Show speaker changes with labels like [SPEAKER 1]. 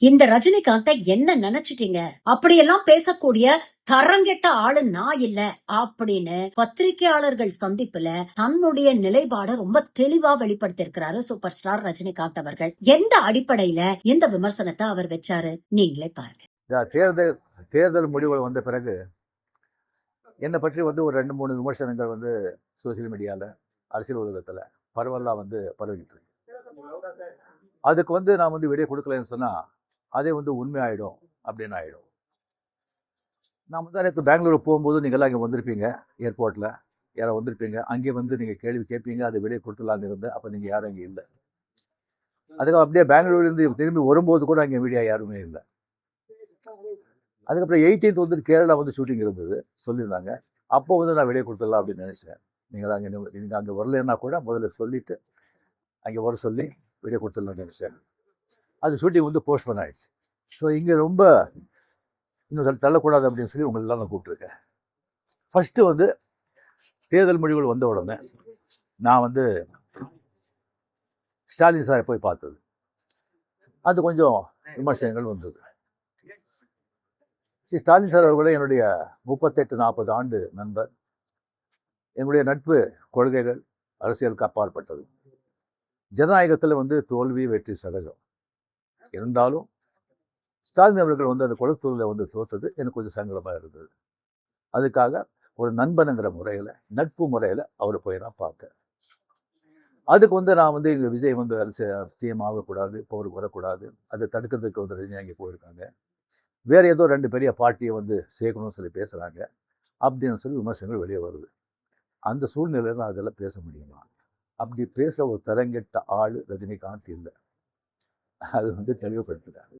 [SPEAKER 1] இந்த ரஜினிகாந்த என்ன நினைச்சிட்டீங்க? அப்படியெல்லாம் பேசக்கூடிய தரங்கெட்ட ஆளு நான் இல்ல அப்படின்னு பத்திரிகையாளர்கள் சந்திப்புல தன்னுடைய நிலைப்பாட ரொம்ப தெளிவா வெளிப்படுத்தியிருக்கிறாரு சூப்பர் ஸ்டார் ரஜினிகாந்த் அவர்கள். எந்த அடிப்படையில இந்த விமர்சனத்தை அவர் வச்சாரு நீங்களே பாருங்க.
[SPEAKER 2] தேர்தல் முடிவுகள் வந்த பிறகு என்னை பற்றி ஒரு 2-3 விமர்சனங்கள் சோசியல் மீடியாவில், அரசியல் உலகத்தில் பரவலாக பரவிக்கிட்டு இருக்கு. அதுக்கு நான் விடை கொடுக்கலன்னு சொன்னால் அதே உண்மையாயிடும் அப்படின்னு ஆகிடும். நான் நேற்று பெங்களூர் போகும்போது நீங்கள்லாம் இங்கே வந்திருப்பீங்க, ஏர்போர்ட்டில் யாரோ வந்திருப்பீங்க. அங்கே நீங்கள் கேள்வி கேட்பீங்க, அதை விடை கொடுத்துலான்னு இருந்தேன். அப்போ நீங்கள் யாரும் அங்கே இல்லை. அதுக்கு அப்படியே பெங்களூர்லேருந்து திரும்பி வரும்போது கூட அங்கே மீடியா யாருமே இல்லை. அதுக்கப்புறம் 18th கேரளா ஷூட்டிங் இருந்தது சொல்லியிருந்தாங்க. அப்போ நான் விடை கொடுத்துடலாம் அப்படின்னு நினச்சேன். நீங்கள் அங்கே வரலன்னா கூட முதல்ல சொல்லிவிட்டு அங்கே வர சொல்லி விடை கொடுத்துடலாம்னு நினச்சேன். அது ஷூட்டிங் போஸ்ட்போன் ஆகிடுச்சு. ஸோ இங்கே ரொம்ப இன்னும் தள்ளக்கூடாது அப்படின்னு சொல்லி உங்களெல்லாம் நான் கூப்பிட்ருக்கேன். ஃபஸ்ட்டு தேர்தல் முடிவுகள் வந்த உடனே நான் ஸ்டாலின் சாரை போய் பார்த்தது. அது கொஞ்சம் விமர்சனங்கள் வந்தது. ஸ்டாலின் சார் அவர்களே என்னுடைய 38-40 ஆண்டு நண்பர். என்னுடைய நட்பு கொள்கைகள் அரசியலுக்கு அப்பாற்பட்டது. ஜனநாயகத்தில் தோல்வி வெற்றி சகஜம். இருந்தாலும் ஸ்டாலின் அவர்கள் அந்த கொளத்தூரில் தோற்றது எனக்கு கொஞ்சம் சங்கடமாக இருந்தது. அதுக்காக ஒரு நண்பனுங்கிற முறையில், நட்பு முறையில் அவரை போய் நான் பார்த்தேன். அதுக்கு நான் இங்கே விஜய் சிஎம் ஆகக்கூடாது, இப்போ அவருக்கு வரக்கூடாது, அதை தடுக்கிறதுக்கு ரஜினி அங்கே போயிருக்காங்க, வேறு ஏதோ 2 பெரிய பார்ட்டியை சேர்க்கணும்னு சொல்லி பேசுகிறாங்க அப்படின்னு சொல்லி விமர்சனங்கள் வெளியே வருது. அந்த சூழ்நிலையில் நான் அதெல்லாம் பேச முடியுமா? அப்படி பேச ஒரு தரங்கெட்ட ஆள் ரஜினிகாந்த் இல்லை. அது தெளிவுபடுத்துகிறார்.